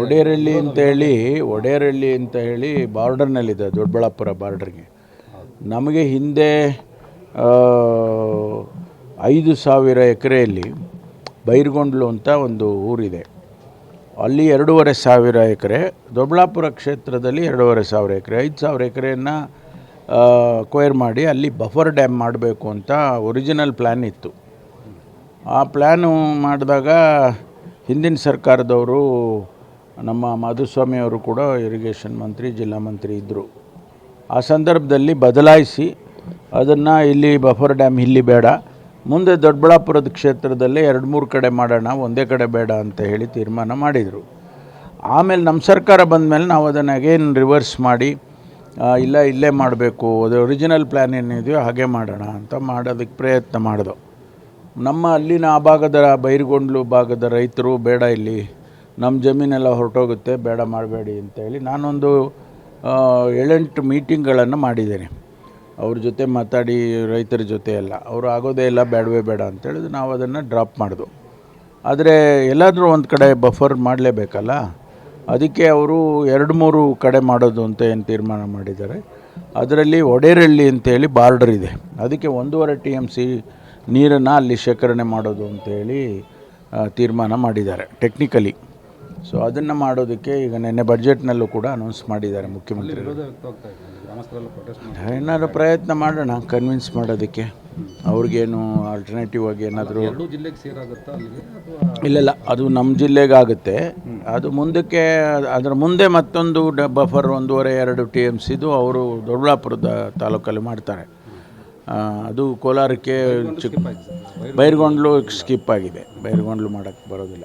ಒಡೇರಹಳ್ಳಿ ಅಂತ ಹೇಳಿ ಬಾರ್ಡರ್ನಲ್ಲಿದೆ, ದೊಡ್ಡಬಳ್ಳಾಪುರ ಬಾರ್ಡರ್ಗೆ. ನಮಗೆ ಹಿಂದೆ 5,000 ಎಕರೆಯಲ್ಲಿ ಬೈರ್ಗೊಂಡ್ಲು ಅಂತ ಒಂದು ಊರಿದೆ, ಅಲ್ಲಿ 2,500 ಎಕರೆ, ದೊಡ್ಡಬಳ್ಳಾಪುರ ಕ್ಷೇತ್ರದಲ್ಲಿ 2,500 ಎಕರೆ, 5,000 ಎಕರೆಯನ್ನು ಅಕ್ವೈರ್ ಮಾಡಿ ಅಲ್ಲಿ ಬಫರ್ ಡ್ಯಾಮ್ ಮಾಡಬೇಕು ಅಂತ ಒರಿಜಿನಲ್ ಪ್ಲ್ಯಾನ್ ಇತ್ತು. ಆ ಪ್ಲ್ಯಾನು ಮಾಡಿದಾಗ ಹಿಂದಿನ ಸರ್ಕಾರದವರು, ನಮ್ಮ ಮಾಧುಸ್ವಾಮಿಯವರು ಕೂಡ ಇರಿಗೇಷನ್ ಮಂತ್ರಿ, ಜಿಲ್ಲಾ ಮಂತ್ರಿ ಇದ್ದರು. ಆ ಸಂದರ್ಭದಲ್ಲಿ ಬದಲಾಯಿಸಿ ಅದನ್ನು ಇಲ್ಲಿ ಬಫರ್ ಡ್ಯಾಮ್ ಇಲ್ಲಿ ಬೇಡ, ಮುಂದೆ ದೊಡ್ಡಬಳ್ಳಾಪುರದ ಕ್ಷೇತ್ರದಲ್ಲೇ 2-3 ಕಡೆ ಮಾಡೋಣ, ಒಂದೇ ಕಡೆ ಬೇಡ ಅಂತ ಹೇಳಿ ತೀರ್ಮಾನ ಮಾಡಿದರು. ಆಮೇಲೆ ನಮ್ಮ ಸರ್ಕಾರ ಬಂದ ಮೇಲೆ ನಾವು ಅದನ್ನು ಅಗೇನ್ ರಿವರ್ಸ್ ಮಾಡಿ ಇಲ್ಲೇ ಮಾಡಬೇಕು, ಅದು ಒರಿಜಿನಲ್ ಪ್ಲ್ಯಾನ್ ಏನಿದೆಯೋ ಹಾಗೆ ಮಾಡೋಣ ಅಂತ ಮಾಡೋದಕ್ಕೆ ಪ್ರಯತ್ನ ಮಾಡಿದೋ. ನಮ್ಮ ಅಲ್ಲಿನ ಆ ಭಾಗದ ಬೈರ್ಗೊಂಡ್ಲು ಭಾಗದ ರೈತರು ಬೇಡ, ಇಲ್ಲಿ ನಮ್ಮ ಜಮೀನೆಲ್ಲ ಹೊರಟೋಗುತ್ತೆ, ಬೇಡ ಮಾಡಬೇಡಿ ಅಂತೇಳಿ ನಾನೊಂದು 7-8 ಮೀಟಿಂಗ್ಗಳನ್ನು ಮಾಡಿದ್ದೇನೆ. ಅವ್ರ ಜೊತೆ ಮಾತಾಡಿ ರೈತರ ಜೊತೆ ಎಲ್ಲ, ಅವರು ಆಗೋದೇ ಇಲ್ಲ, ಬೇಡವೇ ಬೇಡ ಅಂತೇಳಿದು ನಾವು ಅದನ್ನು ಡ್ರಾಪ್ ಮಾಡಿದೋ. ಆದರೆ ಎಲ್ಲಾದರೂ ಒಂದು ಕಡೆ ಬಫರ್ ಮಾಡಲೇಬೇಕಲ್ಲ, ಅದಕ್ಕೆ ಅವರು 2-3 ಕಡೆ ಮಾಡೋದು ಅಂತ ಏನು ತೀರ್ಮಾನ ಮಾಡಿದ್ದಾರೆ. ಅದರಲ್ಲಿ ಒಡೇರಹಳ್ಳಿ ಅಂತೇಳಿ ಬಾರ್ಡರ್ ಇದೆ, ಅದಕ್ಕೆ 1.5 TMC ನೀರನ್ನು ಅಲ್ಲಿ ಶೇಖರಣೆ ಮಾಡೋದು ಅಂತೇಳಿ ತೀರ್ಮಾನ ಮಾಡಿದ್ದಾರೆ ಟೆಕ್ನಿಕಲಿ. ಸೊ ಅದನ್ನು ಮಾಡೋದಕ್ಕೆ ಈಗ ನಿನ್ನೆ ಬಡ್ಜೆಟ್ನಲ್ಲೂ ಕೂಡ ಅನೌನ್ಸ್ ಮಾಡಿದ್ದಾರೆ ಮುಖ್ಯಮಂತ್ರಿಗಳು. ಏನಾದರೂ ಪ್ರಯತ್ನ ಮಾಡೋಣ ಕನ್ವಿನ್ಸ್ ಮಾಡೋದಕ್ಕೆ, ಅವ್ರಿಗೇನು ಆಲ್ಟರ್ನೇಟಿವ್ ಆಗಿ ಏನಾದರೂ. ಇಲ್ಲ, ಅದು ನಮ್ಮ ಜಿಲ್ಲೆಗೆ ಆಗುತ್ತೆ. ಅದು ಮುಂದಕ್ಕೆ ಅದರ ಮುಂದೆ ಮತ್ತೊಂದು ಬಫರ್ 1.5-2 TMCದು ಅವರು ದೊಡ್ಡಬಳ್ಳಾಪುರದ ತಾಲೂಕಲ್ಲಿ ಮಾಡ್ತಾರೆ. ಅದು ಕೋಲಾರಕ್ಕೆ ಬೈರ್ಗೊಂಡ್ಲು ಸ್ಕಿಪ್ ಆಗಿದೆ, ಬೈರ್ಗೊಂಡ್ಲು ಮಾಡೋಕ್ಕೆ ಬರೋದಿಲ್ಲ.